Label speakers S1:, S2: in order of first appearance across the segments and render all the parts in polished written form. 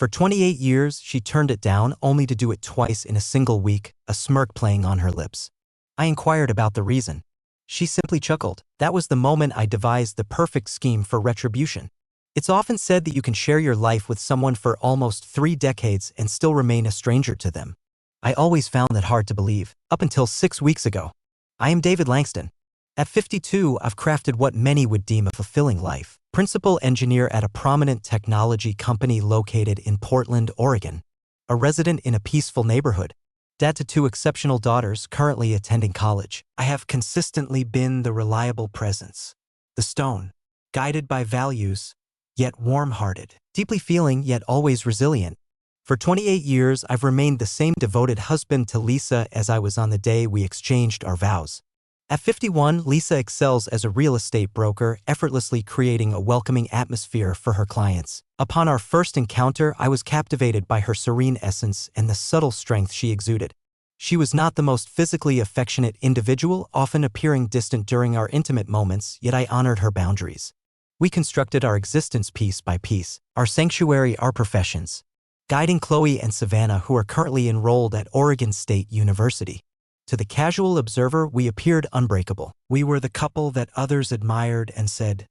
S1: For 28 years, she turned it down only to do it twice in a single week, a smirk playing on her lips. I inquired about the reason. She simply chuckled. That was the moment I devised the perfect scheme for retribution. It's often said that you can share your life with someone for almost 3 decades and still remain a stranger to them. I always found that hard to believe, up until 6 weeks ago. I am David Langston. At 52, I've crafted what many would deem a fulfilling life. Principal engineer at a prominent technology company located in Portland, Oregon. A resident in a peaceful neighborhood. Dad to 2 exceptional daughters currently attending college. I have consistently been the reliable presence. The stone. Guided by values, yet warm-hearted. Deeply feeling, yet always resilient. For 28 years, I've remained the same devoted husband to Lisa as I was on the day we exchanged our vows. At 51, Lisa excels as a real estate broker, effortlessly creating a welcoming atmosphere for her clients. Upon our first encounter, I was captivated by her serene essence and the subtle strength she exuded. She was not the most physically affectionate individual, often appearing distant during our intimate moments, yet I honored her boundaries. We constructed our existence piece by piece, our sanctuary, our professions. Guiding Chloe and Savannah, who are currently enrolled at Oregon State University. To the casual observer, we appeared unbreakable. We were the couple that others admired and said,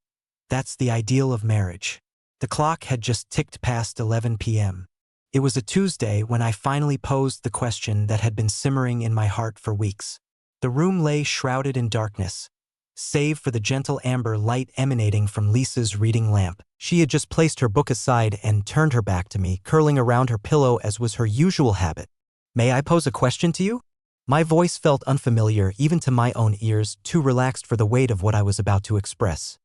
S1: "That's the ideal of marriage." The clock had just ticked past 11 p.m. It was a Tuesday when I finally posed the question that had been simmering in my heart for weeks. The room lay shrouded in darkness, save for the gentle amber light emanating from Lisa's reading lamp. She had just placed her book aside and turned her back to me, curling around her pillow as was her usual habit. "May I pose a question to you?" My voice felt unfamiliar even to my own ears, too relaxed for the weight of what I was about to express.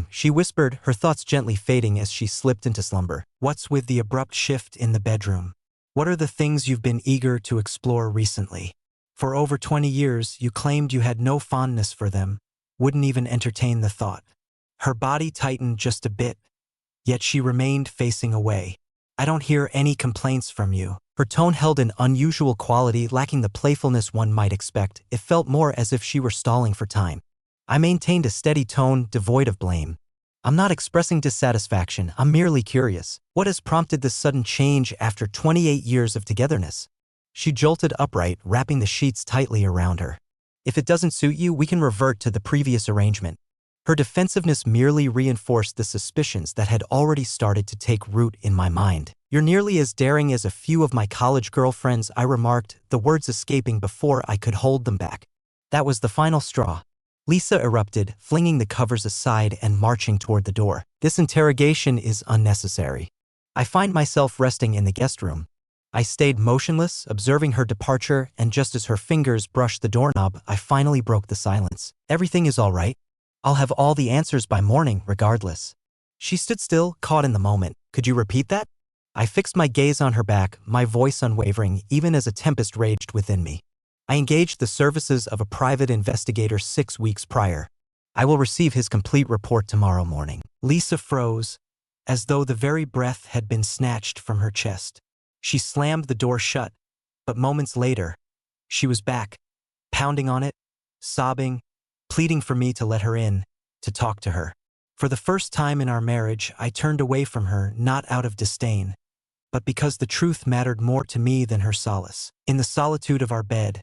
S1: She whispered, her thoughts gently fading as she slipped into slumber. "What's with the abrupt shift in the bedroom? What are the things you've been eager to explore recently? For over 20 years, you claimed you had no fondness for them, wouldn't even entertain the thought." Her body tightened just a bit, yet she remained facing away. "I don't hear any complaints from you." Her tone held an unusual quality, lacking the playfulness one might expect. It felt more as if she were stalling for time. I maintained a steady tone, devoid of blame. "I'm not expressing dissatisfaction, I'm merely curious. What has prompted this sudden change after 28 years of togetherness?" She jolted upright, wrapping the sheets tightly around her. "If it doesn't suit you, we can revert to the previous arrangement." Her defensiveness merely reinforced the suspicions that had already started to take root in my mind. "You're nearly as daring as a few of my college girlfriends," I remarked, the words escaping before I could hold them back. That was the final straw. Lisa erupted, flinging the covers aside and marching toward the door. "This interrogation is unnecessary. I find myself resting in the guest room." I stayed motionless, observing her departure, and just as her fingers brushed the doorknob, I finally broke the silence. "Everything is all right. I'll have all the answers by morning, regardless." She stood still, caught in the moment. "Could you repeat that?" I fixed my gaze on her back, my voice unwavering, even as a tempest raged within me. "I engaged the services of a private investigator 6 weeks prior. I will receive his complete report tomorrow morning." Lisa froze, as though the very breath had been snatched from her chest. She slammed the door shut, but moments later, she was back, pounding on it, sobbing, pleading for me to let her in, to talk to her. For the first time in our marriage, I turned away from her, not out of disdain, but because the truth mattered more to me than her solace. In the solitude of our bed,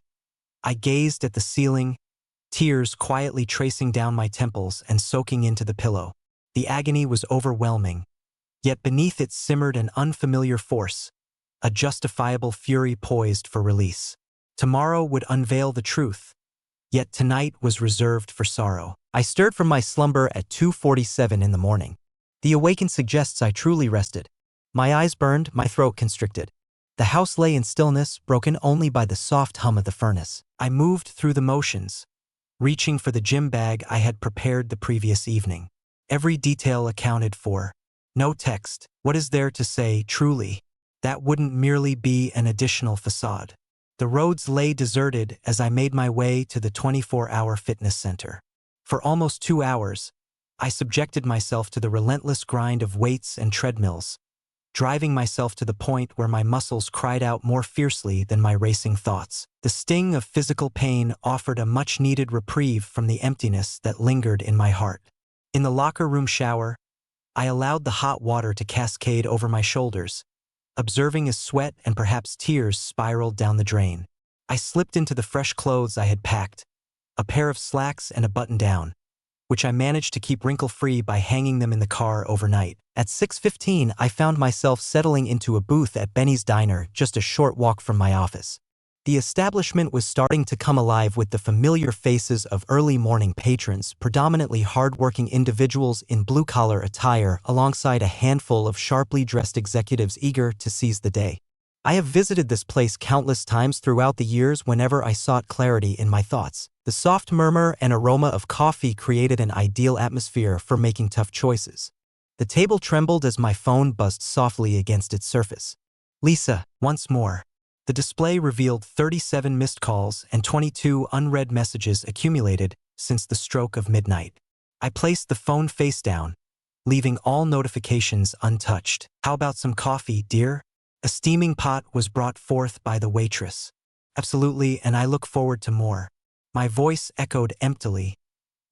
S1: I gazed at the ceiling, tears quietly tracing down my temples and soaking into the pillow. The agony was overwhelming, yet beneath it simmered an unfamiliar force, a justifiable fury poised for release. Tomorrow would unveil the truth, yet tonight was reserved for sorrow. I stirred from my slumber at 2:47 in the morning. The awaken suggests I truly rested. My eyes burned, my throat constricted. The house lay in stillness, broken only by the soft hum of the furnace. I moved through the motions, reaching for the gym bag I had prepared the previous evening. Every detail accounted for. No text. What is there to say, truly? That wouldn't merely be an additional facade. The roads lay deserted as I made my way to the 24-hour fitness center. For almost 2 hours, I subjected myself to the relentless grind of weights and treadmills, driving myself to the point where my muscles cried out more fiercely than my racing thoughts. The sting of physical pain offered a much-needed reprieve from the emptiness that lingered in my heart. In the locker room shower, I allowed the hot water to cascade over my shoulders, observing as sweat and perhaps tears spiraled down the drain. I slipped into the fresh clothes I had packed, a pair of slacks and a button-down, which I managed to keep wrinkle-free by hanging them in the car overnight. At 6:15, I found myself settling into a booth at Benny's Diner, just a short walk from my office. The establishment was starting to come alive with the familiar faces of early morning patrons, predominantly hard-working individuals in blue-collar attire, alongside a handful of sharply dressed executives eager to seize the day. I have visited this place countless times throughout the years whenever I sought clarity in my thoughts. The soft murmur and aroma of coffee created an ideal atmosphere for making tough choices. The table trembled as my phone buzzed softly against its surface. Lisa, once more. The display revealed 37 missed calls and 22 unread messages accumulated since the stroke of midnight. I placed the phone face down, leaving all notifications untouched. How about some coffee, dear? A steaming pot was brought forth by the waitress. Absolutely, and I look forward to more. My voice echoed emptily,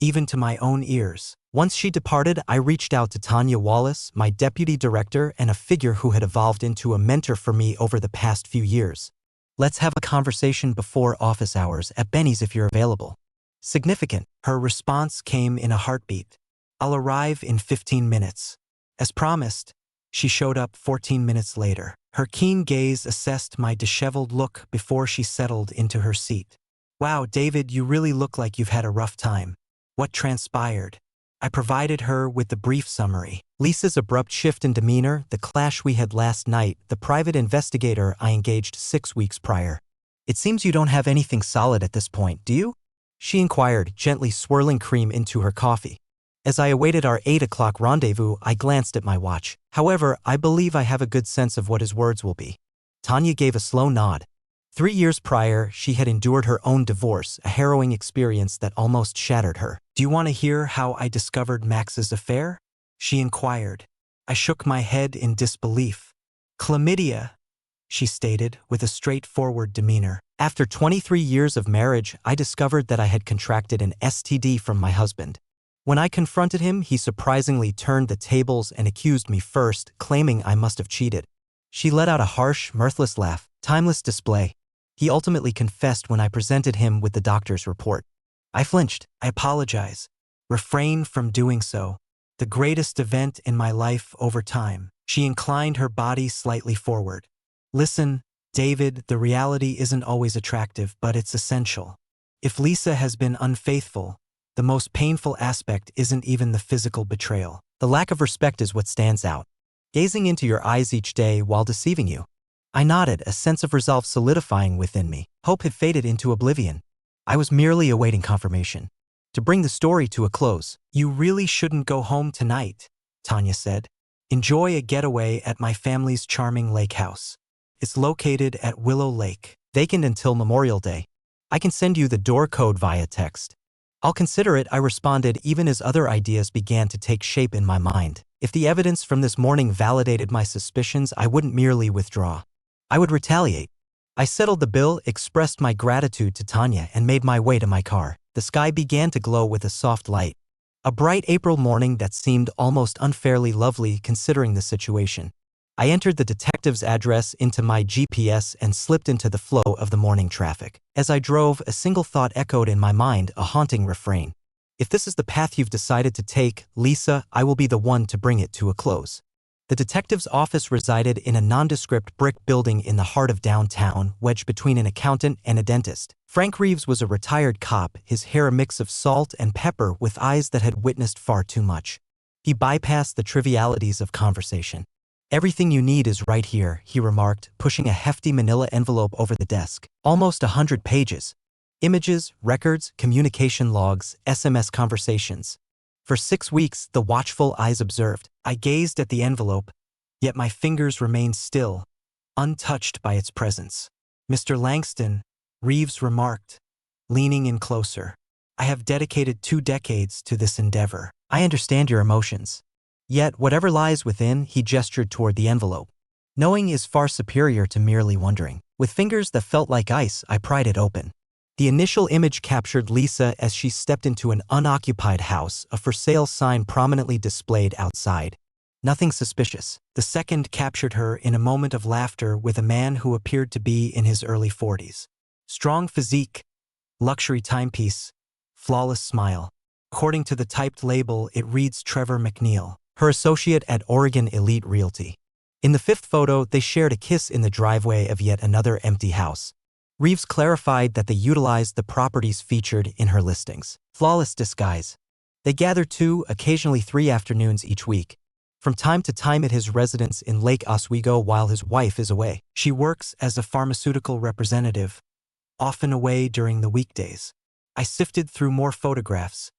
S1: even to my own ears. Once she departed, I reached out to Tanya Wallace, my deputy director and a figure who had evolved into a mentor for me over the past few years. Let's have a conversation before office hours at Benny's if you're available. Significant. Her response came in a heartbeat. I'll arrive in 15 minutes. As promised, she showed up 14 minutes later. Her keen gaze assessed my disheveled look before she settled into her seat. Wow, David, you really look like you've had a rough time. What transpired? I provided her with the brief summary. Lisa's abrupt shift in demeanor, the clash we had last night, the private investigator I engaged 6 weeks prior. It seems you don't have anything solid at this point, do you? She inquired, gently swirling cream into her coffee. As I awaited our 8 o'clock rendezvous, I glanced at my watch. However, I believe I have a good sense of what his words will be. Tanya gave a slow nod. 3 years prior, she had endured her own divorce, a harrowing experience that almost shattered her. Do you want to hear how I discovered Max's affair? She inquired. I shook my head in disbelief. Chlamydia, she stated with a straightforward demeanor. After 23 years of marriage, I discovered that I had contracted an STD from my husband. When I confronted him, he surprisingly turned the tables and accused me first, claiming I must have cheated. She let out a harsh, mirthless laugh. Timeless display. He ultimately confessed when I presented him with the doctor's report. I flinched. I apologize. Refrain from doing so. The greatest event in my life over time. She inclined her body slightly forward. Listen, David, the reality isn't always attractive, but it's essential. If Lisa has been unfaithful, the most painful aspect isn't even the physical betrayal. The lack of respect is what stands out. Gazing into your eyes each day while deceiving you. I nodded, a sense of resolve solidifying within me. Hope had faded into oblivion. I was merely awaiting confirmation. To bring the story to a close, you really shouldn't go home tonight, Tanya said. Enjoy a getaway at my family's charming lake house. It's located at Willow Lake, vacant until Memorial Day. I can send you the door code via text. I'll consider it, I responded, even as other ideas began to take shape in my mind. If the evidence from this morning validated my suspicions, I wouldn't merely withdraw. I would retaliate. I settled the bill, expressed my gratitude to Tanya, and made my way to my car. The sky began to glow with a soft light. A bright April morning that seemed almost unfairly lovely considering the situation. I entered the detective's address into my GPS and slipped into the flow of the morning traffic. As I drove, a single thought echoed in my mind, a haunting refrain. If this is the path you've decided to take, Lisa, I will be the one to bring it to a close. The detective's office resided in a nondescript brick building in the heart of downtown, wedged between an accountant and a dentist. Frank Reeves was a retired cop, his hair a mix of salt and pepper with eyes that had witnessed far too much. He bypassed the trivialities of conversation. Everything you need is right here, he remarked, pushing a hefty manila envelope over the desk. Almost 100 pages. Images, records, communication logs, SMS conversations. For 6 weeks, the watchful eyes observed. I gazed at the envelope, yet my fingers remained still, untouched by its presence. Mr. Langston, Reeves remarked, leaning in closer. I have dedicated 2 decades to this endeavor. I understand your emotions. Yet, whatever lies within, he gestured toward the envelope. Knowing is far superior to merely wondering. With fingers that felt like ice, I pried it open. The initial image captured Lisa as she stepped into an unoccupied house, a for sale sign prominently displayed outside. Nothing suspicious. The second captured her in a moment of laughter with a man who appeared to be in his early 40s. Strong physique, luxury timepiece, flawless smile. According to the typed label, it reads Trevor McNeil, her associate at Oregon Elite Realty. In the fifth photo, they shared a kiss in the driveway of yet another empty house. Reeves clarified that they utilized the properties featured in her listings. Flawless disguise. They gather 2, occasionally 3 afternoons each week, from time to time at his residence in Lake Oswego while his wife is away. She works as a pharmaceutical representative, often away during the weekdays. I sifted through more photographs,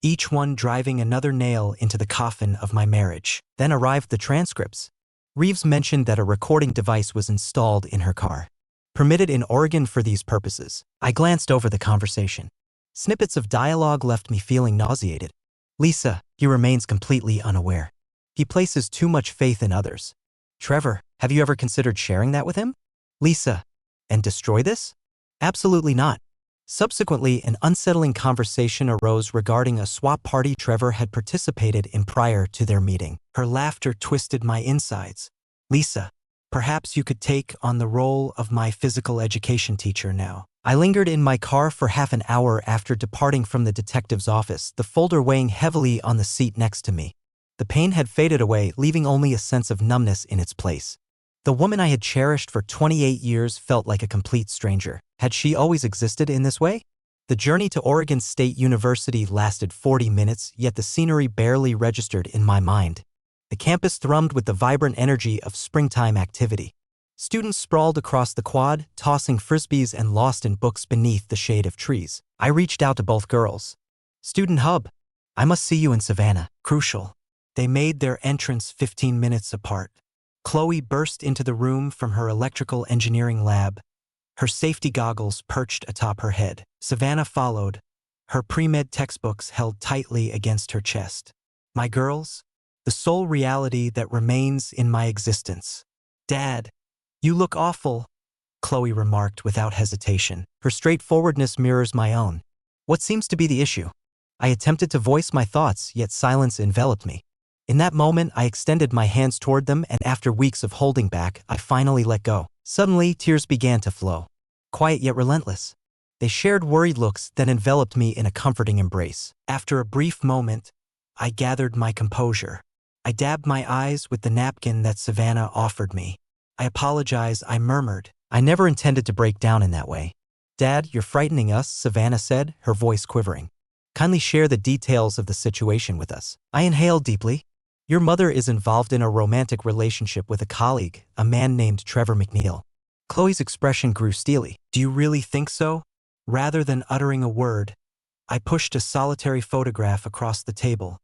S1: each one driving another nail into the coffin of my marriage. Then arrived the transcripts. Reeves mentioned that a recording device was installed in her car, permitted in Oregon for these purposes. I glanced over the conversation. Snippets of dialogue left me feeling nauseated. Lisa, he remains completely unaware. He places too much faith in others. Trevor, have you ever considered sharing that with him? Lisa, and destroy this? Absolutely not. Subsequently, an unsettling conversation arose regarding a swap party Trevor had participated in prior to their meeting. Her laughter twisted my insides. Lisa, perhaps you could take on the role of my physical education teacher now. I lingered in my car for half an hour after departing from the detective's office, the folder weighing heavily on the seat next to me. The pain had faded away, leaving only a sense of numbness in its place. The woman I had cherished for 28 years felt like a complete stranger. Had she always existed in this way? The journey to Oregon State University lasted 40 minutes, yet the scenery barely registered in my mind. The campus thrummed with the vibrant energy of springtime activity. Students sprawled across the quad, tossing frisbees and lost in books beneath the shade of trees. I reached out to both girls. Student hub. I must see you in Savannah. Crucial. They made their entrance 15 minutes apart. Chloe burst into the room from her electrical engineering lab, her safety goggles perched atop her head. Savannah followed, her pre-med textbooks held tightly against her chest. My girls, the sole reality that remains in my existence. Dad, you look awful, Chloe remarked without hesitation. Her straightforwardness mirrors my own. What seems to be the issue? I attempted to voice my thoughts, yet silence enveloped me. In that moment, I extended my hands toward them, and after weeks of holding back, I finally let go. Suddenly, tears began to flow. Quiet yet relentless. They shared worried looks that enveloped me in a comforting embrace. After a brief moment, I gathered my composure. I dabbed my eyes with the napkin that Savannah offered me. I apologize, I murmured. I never intended to break down in that way. Dad, you're frightening us, Savannah said, her voice quivering. Kindly share the details of the situation with us. I inhaled deeply. Your mother is involved in a romantic relationship with a colleague, a man named Trevor McNeil. Chloe's expression grew steely. Do you really think so? Rather than uttering a word, I pushed a solitary photograph across the table,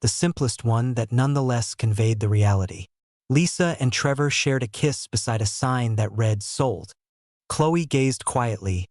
S1: the simplest one that nonetheless conveyed the reality. Lisa and Trevor shared a kiss beside a sign that read "Sold." Chloe gazed quietly,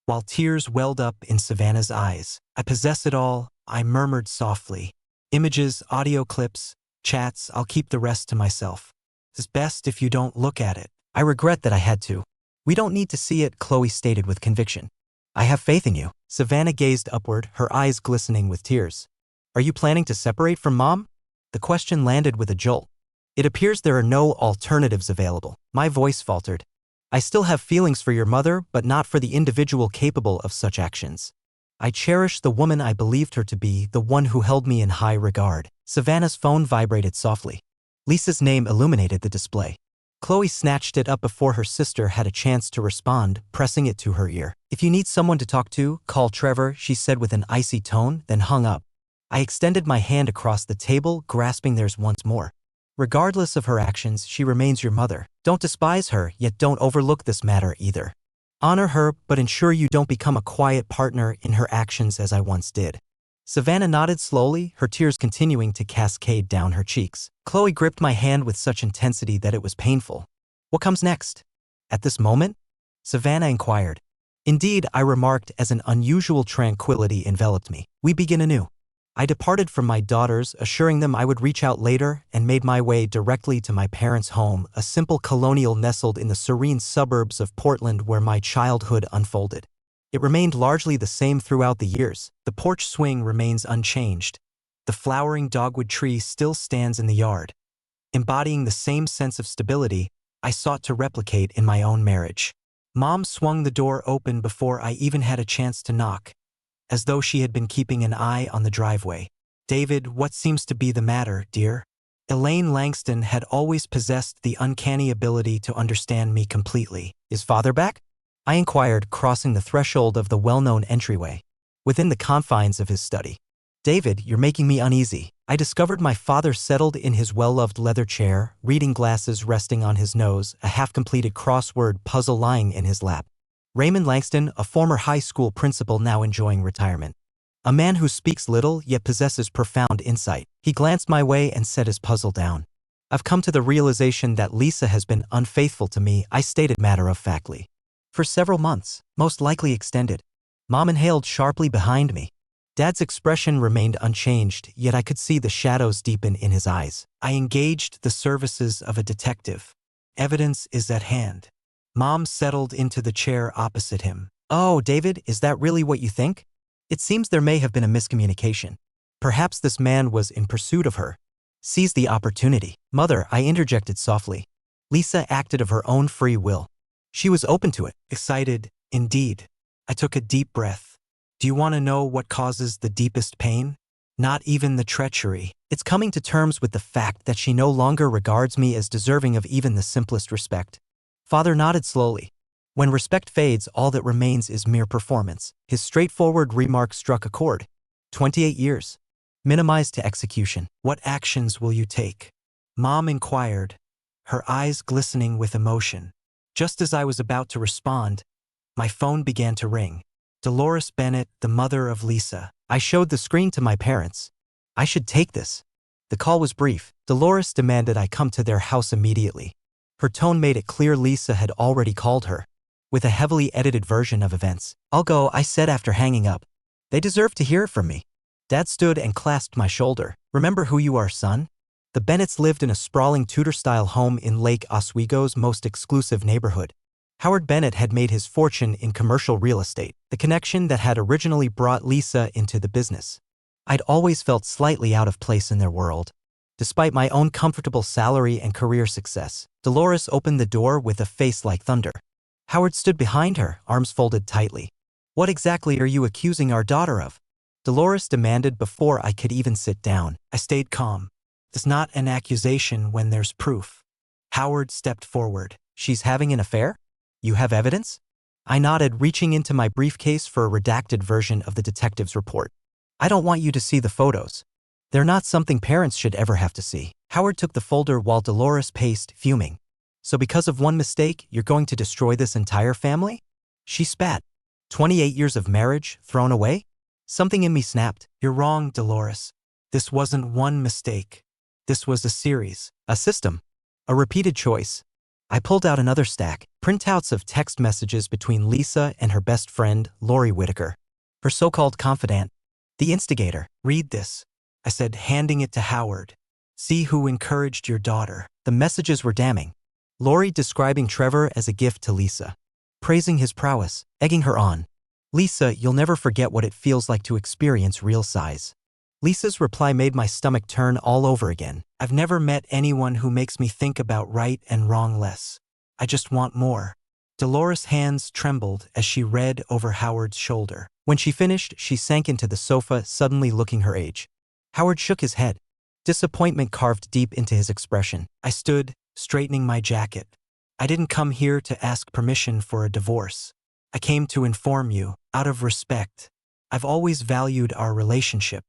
S1: while tears welled up in Savannah's eyes. I possess it all, I murmured softly. Images, audio clips, chats, I'll keep the rest to myself. It's best if you don't look at it. I regret that I had to. We don't need to see it, Chloe stated with conviction. I have faith in you. Savannah gazed upward, her eyes glistening with tears. Are you planning to separate from Mom? The question landed with a jolt. It appears there are no alternatives available. My voice faltered. I still have feelings for your mother, but not for the individual capable of such actions. I cherish the woman I believed her to be, the one who held me in high regard. Savannah's phone vibrated softly. Lisa's name illuminated the display. Chloe snatched it up before her sister had a chance to respond, pressing it to her ear. If you need someone to talk to, call Trevor, she said with an icy tone, then hung up. I extended my hand across the table, grasping theirs once more. Regardless of her actions, she remains your mother. Don't despise her, yet don't overlook this matter either. Honor her, but ensure you don't become a quiet partner in her actions as I once did. Savannah nodded slowly, her tears continuing to cascade down her cheeks. Chloe gripped my hand with such intensity that it was painful. What comes next? At this moment? Savannah inquired. Indeed, I remarked as an unusual tranquility enveloped me. We begin anew. I departed from my daughters, assuring them I would reach out later, and made my way directly to my parents' home, a simple colonial nestled in the serene suburbs of Portland where my childhood unfolded. It remained largely the same throughout the years. The porch swing remains unchanged. The flowering dogwood tree still stands in the yard. embodying the same sense of stability I sought to replicate in my own marriage. Mom swung the door open before I even had a chance to knock, as though she had been keeping an eye on the driveway. "David, what seems to be the matter, dear?" Elaine Langston had always possessed the uncanny ability to understand me completely. "Is father back?" I inquired, crossing the threshold of the well-known entryway, within the confines of his study. "David, you're making me uneasy." I discovered my father settled in his well-loved leather chair, reading glasses resting on his nose, a half-completed crossword puzzle lying in his lap. Raymond Langston, a former high school principal now enjoying retirement. A man who speaks little yet possesses profound insight. He glanced my way and set his puzzle down. "I've come to the realization that Lisa has been unfaithful to me," I stated matter-of-factly. "For several months, most likely extended." Mom inhaled sharply behind me. Dad's expression remained unchanged, yet I could see the shadows deepen in his eyes. "I engaged the services of a detective. Evidence is at hand." Mom settled into the chair opposite him. "Oh, David, is that really what you think? It seems there may have been a miscommunication. Perhaps this man was in pursuit of her. Seize the opportunity." "Mother," I interjected softly. "Lisa acted of her own free will. She was open to it." "Excited, indeed." I took a deep breath. "Do you want to know what causes the deepest pain? Not even the treachery. It's coming to terms with the fact that she no longer regards me as deserving of even the simplest respect." Father nodded slowly. "When respect fades, all that remains is mere performance." His straightforward remark struck a chord. 28 years. Minimized to execution. "What actions will you take?" Mom inquired, her eyes glistening with emotion. Just as I was about to respond, my phone began to ring. Dolores Bennett, the mother of Lisa. I showed the screen to my parents. "I should take this." The call was brief. Dolores demanded I come to their house immediately. Her tone made it clear Lisa had already called her, with a heavily edited version of events. "I'll go," I said after hanging up. "They deserve to hear it from me." Dad stood and clasped my shoulder. "Remember who you are, son?" The Bennetts lived in a sprawling Tudor-style home in Lake Oswego's most exclusive neighborhood. Howard Bennett had made his fortune in commercial real estate, the connection that had originally brought Lisa into the business. I'd always felt slightly out of place in their world. Despite my own comfortable salary and career success, Dolores opened the door with a face like thunder. Howard stood behind her, arms folded tightly. "What exactly are you accusing our daughter of?" Dolores demanded before I could even sit down. I stayed calm. "It's not an accusation when there's proof." Howard stepped forward. "She's having an affair? You have evidence?" I nodded, reaching into my briefcase for a redacted version of the detective's report. "I don't want you to see the photos. They're not something parents should ever have to see." Howard took the folder while Dolores paced, fuming. "So because of one mistake, you're going to destroy this entire family?" She spat. 28 years of marriage thrown away? Something in me snapped. "You're wrong, Dolores. This wasn't one mistake. This was a series, a system, a repeated choice." I pulled out another stack, printouts of text messages between Lisa and her best friend, Lori Whitaker, her so-called confidant. "The instigator. Read this," I said, handing it to Howard. "See who encouraged your daughter." The messages were damning. Lori describing Trevor as a gift to Lisa, praising his prowess, egging her on. "Lisa, you'll never forget what it feels like to experience real size." Lisa's reply made my stomach turn all over again. "I've never met anyone who makes me think about right and wrong less. I just want more." Dolores' hands trembled as she read over Howard's shoulder. When she finished, she sank into the sofa, suddenly looking her age. Howard shook his head. Disappointment carved deep into his expression. I stood, straightening my jacket. "I didn't come here to ask permission for a divorce. I came to inform you, out of respect. I've always valued our relationship.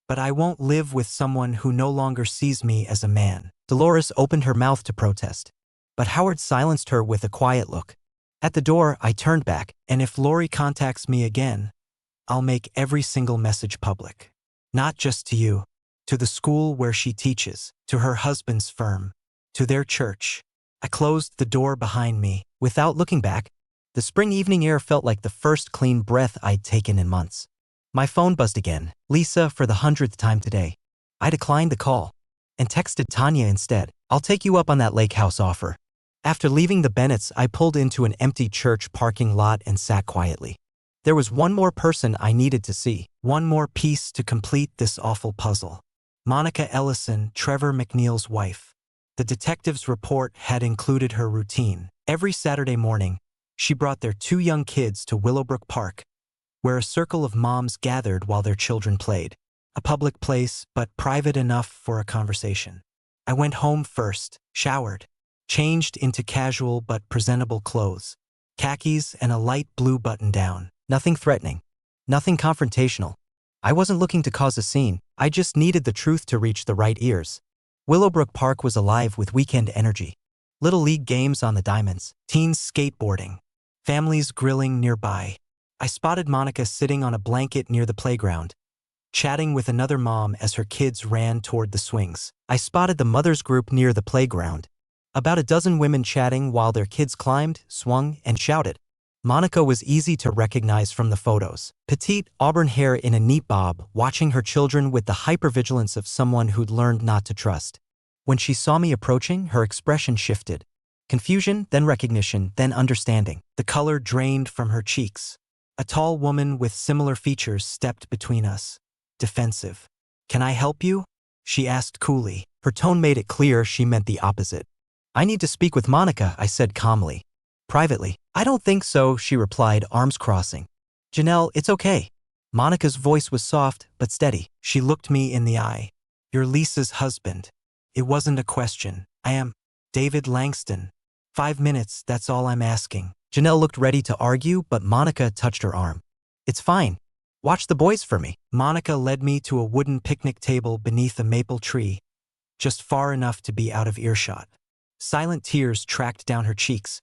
S1: But I won't live with someone who no longer sees me as a man." Dolores opened her mouth to protest, but Howard silenced her with a quiet look. At the door, I turned back. "And if Lori contacts me again, I'll make every single message public. Not just to you, to the school where she teaches, to her husband's firm, to their church." I closed the door behind me. Without looking back, the spring evening air felt like the first clean breath I'd taken in months. My phone buzzed again. "Lisa, for the 100th time today." I declined the call and texted Tanya instead. "I'll take you up on that lake house offer." After leaving the Bennetts, I pulled into an empty church parking lot and sat quietly. There was one more person I needed to see, one more piece to complete this awful puzzle. Monica Ellison, Trevor McNeil's wife. The detective's report had included her routine. Every Saturday morning, she brought their 2 young kids to Willowbrook Park, where a circle of moms gathered while their children played. A public place, but private enough for a conversation. I went home first, showered, changed into casual but presentable clothes, khakis and a light blue button-down. Nothing threatening, nothing confrontational. I wasn't looking to cause a scene, I just needed the truth to reach the right ears. Willowbrook Park was alive with weekend energy. Little league games on the diamonds, teens skateboarding, families grilling nearby. I spotted Monica sitting on a blanket near the playground, chatting with another mom as her kids ran toward the swings. I spotted the mothers group near the playground, about a dozen women chatting while their kids climbed, swung, and shouted. Monica was easy to recognize from the photos. Petite, auburn hair in a neat bob, watching her children with the hypervigilance of someone who'd learned not to trust. When she saw me approaching, her expression shifted. Confusion, then recognition, then understanding. The color drained from her cheeks. A tall woman with similar features stepped between us. Defensive. "Can I help you?" she asked coolly. Her tone made it clear she meant the opposite. "I need to speak with Monica," I said calmly. "Privately." "I don't think so," she replied, arms crossing. "Janelle, it's okay." Monica's voice was soft but steady. She looked me in the eye. "You're Lisa's husband." It wasn't a question. "I am David Langston." 5 minutes, that's all I'm asking. Janelle looked ready to argue, but Monica touched her arm. "It's fine. Watch the boys for me." Monica led me to a wooden picnic table beneath a maple tree, just far enough to be out of earshot. Silent tears tracked down her cheeks,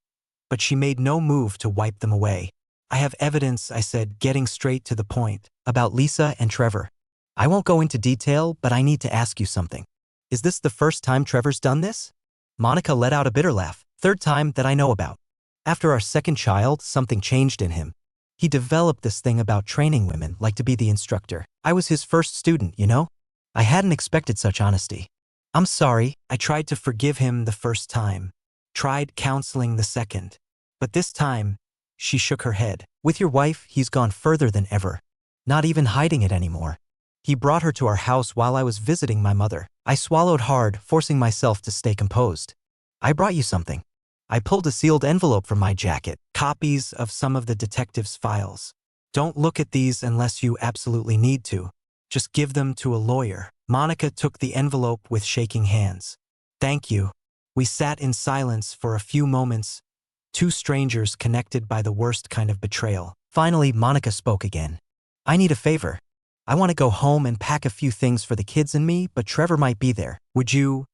S1: but she made no move to wipe them away. "I have evidence," I said, getting straight to the point, "about Lisa and Trevor. I won't go into detail, but I need to ask you something. Is this the first time Trevor's done this?" Monica let out a bitter laugh. "Third time that I know about. After our second child, something changed in him. He developed this thing about training women, like to be the instructor. I was his first student, you know? I hadn't expected such honesty. I'm sorry, I tried to forgive him the first time. Tried counseling the second. But this time," she shook her head, "with your wife, he's gone further than ever. Not even hiding it anymore. He brought her to our house while I was visiting my mother." I swallowed hard, forcing myself to stay composed. "I brought you something." I pulled a sealed envelope from my jacket, copies of some of the detective's files. "Don't look at these unless you absolutely need to. Just give them to a lawyer." Monica took the envelope with shaking hands. "Thank you." We sat in silence for a few moments, 2 strangers connected by the worst kind of betrayal. Finally, Monica spoke again. "I need a favor. I want to go home and pack a few things for the kids and me, but Trevor might be there. Would you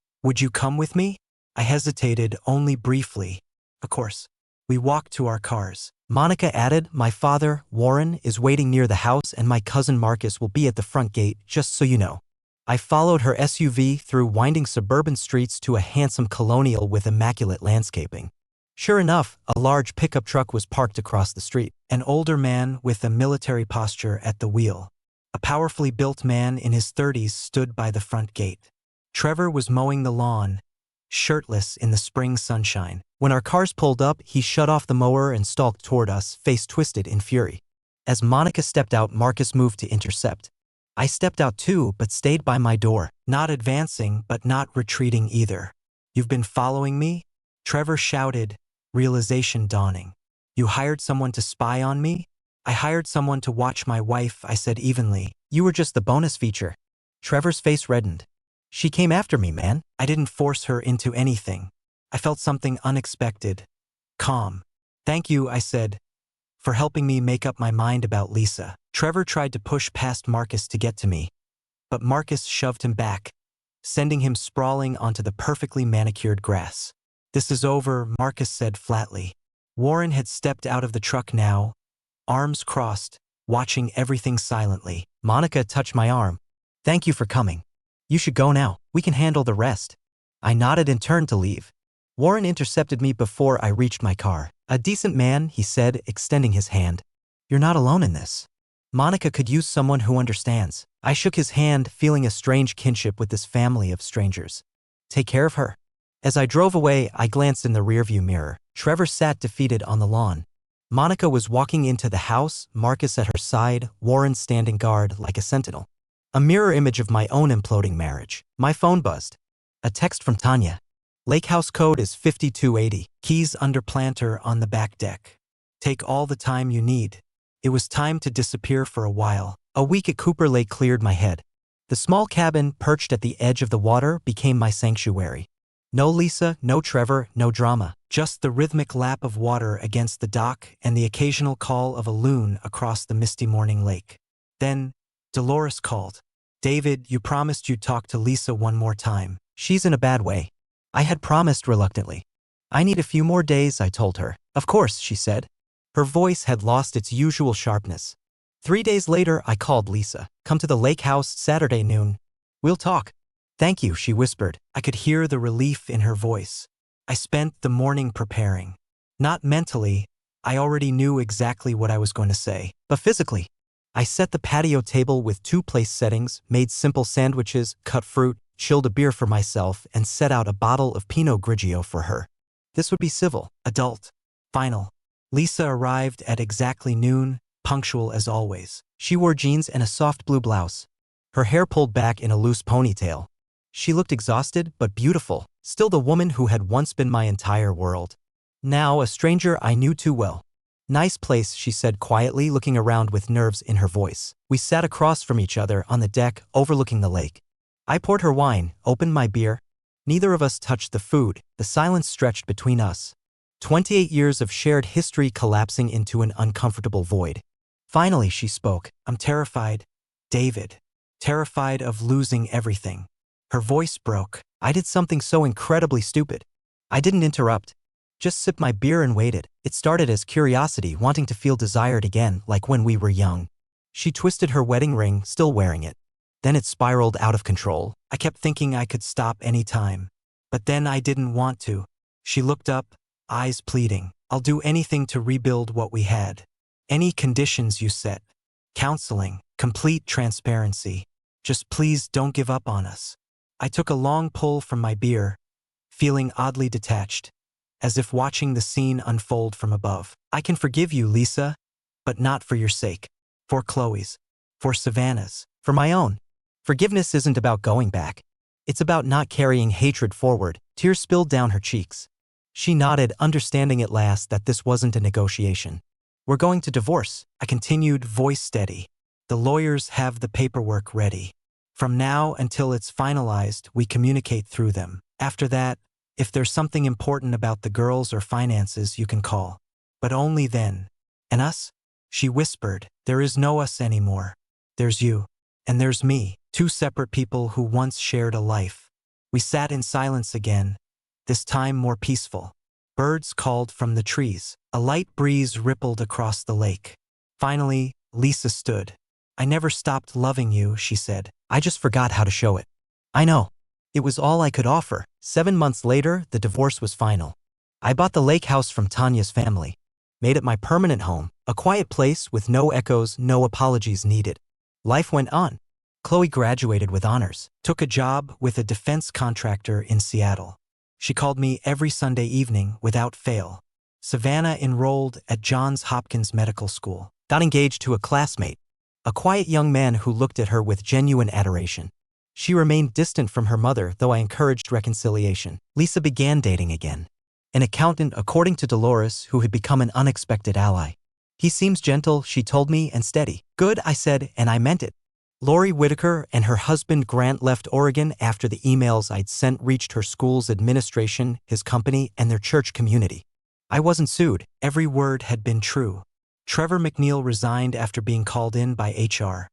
S1: come with me?" I hesitated only briefly. "Of course." We walked to our cars. Monica added, "My father, Warren, is waiting near the house and my cousin Marcus will be at the front gate, just so you know." I followed her SUV through winding suburban streets to a handsome colonial with immaculate landscaping. Sure enough, a large pickup truck was parked across the street. An older man with a military posture at the wheel. A powerfully built man in his 30s stood by the front gate. Trevor was mowing the lawn, shirtless in the spring sunshine. When our cars pulled up, he shut off the mower and stalked toward us, face twisted in fury. As Monica stepped out, Marcus moved to intercept. I stepped out too, but stayed by my door, not advancing but not retreating either. "You've been following me?" Trevor shouted, realization dawning. "You hired someone to spy on me?" "I hired someone to watch my wife," I said evenly. "You were just the bonus feature." Trevor's face reddened. "She came after me, man. I didn't force her into anything. I felt something unexpected. Calm." "Thank you," I said, "for helping me make up my mind about Lisa." Trevor tried to push past Marcus to get to me, but Marcus shoved him back, sending him sprawling onto the perfectly manicured grass. "This is over," Marcus said flatly. Warren had stepped out of the truck now, arms crossed, watching everything silently. Monica touched my arm. "Thank you for coming. You should go now. We can handle the rest." I nodded and turned to leave. Warren intercepted me before I reached my car. "A decent man," he said, extending his hand. "You're not alone in this. Monica could use someone who understands." I shook his hand, feeling a strange kinship with this family of strangers. "Take care of her." As I drove away, I glanced in the rearview mirror. Trevor sat defeated on the lawn. Monica was walking into the house, Marcus at her side, Warren standing guard like a sentinel. A mirror image of my own imploding marriage. My phone buzzed. A text from Tanya. Lake house code is 5280. Keys under planter on the back deck. Take all the time you need. It was time to disappear for a while. A week at Cooper Lake cleared my head. The small cabin perched at the edge of the water became my sanctuary. No Lisa, no Trevor, no drama. Just the rhythmic lap of water against the dock and the occasional call of a loon across the misty morning lake. Then, Dolores called. "David, you promised you'd talk to Lisa one more time. She's in a bad way." I had promised reluctantly. "I need a few more days," I told her. "Of course," she said. Her voice had lost its usual sharpness. 3 days later, I called Lisa. "Come to the lake house Saturday noon. We'll talk." "Thank you," she whispered. I could hear the relief in her voice. I spent the morning preparing. Not mentally, I already knew exactly what I was going to say, but physically. I set the patio table with 2 place settings, made simple sandwiches, cut fruit, chilled a beer for myself, and set out a bottle of Pinot Grigio for her. This would be civil, adult, final. Lisa arrived at exactly noon, punctual as always. She wore jeans and a soft blue blouse, her hair pulled back in a loose ponytail. She looked exhausted but beautiful, still the woman who had once been my entire world. Now a stranger I knew too well. "Nice place," she said quietly, looking around with nerves in her voice. We sat across from each other on the deck, overlooking the lake. I poured her wine, opened my beer. Neither of us touched the food. The silence stretched between us. 28 years of shared history collapsing into an uncomfortable void. Finally, she spoke. "I'm terrified, David. Terrified of losing everything." Her voice broke. I did something so incredibly stupid. I didn't interrupt. Just sipped my beer and waited. It started as curiosity, wanting to feel desired again, like when we were young. She twisted her wedding ring, still wearing it. Then it spiraled out of control. I kept thinking I could stop any time. But then I didn't want to. She looked up, eyes pleading. "I'll do anything to rebuild what we had. Any conditions you set. Counseling, complete transparency. Just please don't give up on us." I took a long pull from my beer, feeling oddly detached, as if watching the scene unfold from above. "I can forgive you, Lisa, but not for your sake. For Chloe's. For Savannah's. For my own. Forgiveness isn't about going back. It's about not carrying hatred forward." Tears spilled down her cheeks. She nodded, understanding at last that this wasn't a negotiation. "We're going to divorce," I continued, voice steady. "The lawyers have the paperwork ready. From now until it's finalized, we communicate through them. After that, if there's something important about the girls or finances, you can call. But only then." "And us?" she whispered. "There is no us anymore. There's you. And there's me, 2 separate people who once shared a life." We sat in silence again, this time more peaceful. Birds called from the trees. A light breeze rippled across the lake. Finally, Lisa stood. "I never stopped loving you," she said. "I just forgot how to show it." I know. It was all I could offer. 7 months later, the divorce was final. I bought the lake house from Tanya's family. Made it my permanent home, a quiet place with no echoes, no apologies needed. Life went on. Chloe graduated with honors, took a job with a defense contractor in Seattle. She called me every Sunday evening without fail. Savannah enrolled at Johns Hopkins Medical School, got engaged to a classmate, a quiet young man who looked at her with genuine adoration. She remained distant from her mother, though I encouraged reconciliation. Lisa began dating again. An accountant, according to Dolores, who had become an unexpected ally. "He seems gentle," she told me, "and steady." "Good," I said, and I meant it. Lori Whitaker and her husband Grant left Oregon after the emails I'd sent reached her school's administration, his company, and their church community. I wasn't sued. Every word had been true. Trevor McNeil resigned after being called in by HR.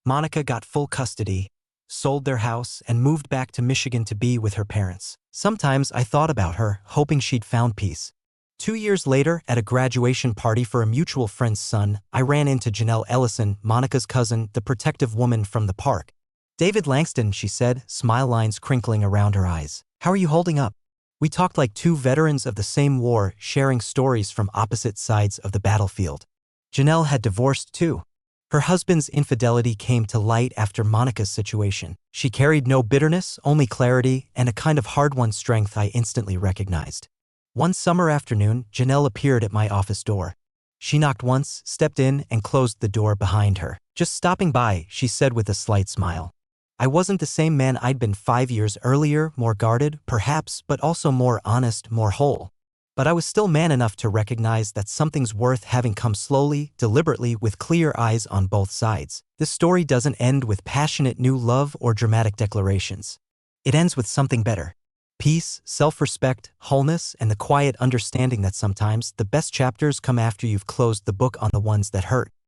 S1: Monica got full custody, sold their house, and moved back to Michigan to be with her parents. Sometimes I thought about her, hoping she'd found peace. 2 years later, at a graduation party for a mutual friend's son, I ran into Janelle Ellison, Monica's cousin, the protective woman from the park. "David Langston," she said, smile lines crinkling around her eyes. "How are you holding up?" We talked like 2 veterans of the same war, sharing stories from opposite sides of the battlefield. Janelle had divorced too. Her husband's infidelity came to light after Monica's situation. She carried no bitterness, only clarity, and a kind of hard-won strength I instantly recognized. One summer afternoon, Janelle appeared at my office door. She knocked once, stepped in, and closed the door behind her. "Just stopping by," she said with a slight smile. I wasn't the same man I'd been 5 years earlier, more guarded, perhaps, but also more honest, more whole. But I was still man enough to recognize that something's worth having come slowly, deliberately, with clear eyes on both sides. This story doesn't end with passionate new love or dramatic declarations. It ends with something better. Peace, self-respect, wholeness, and the quiet understanding that sometimes the best chapters come after you've closed the book on the ones that hurt.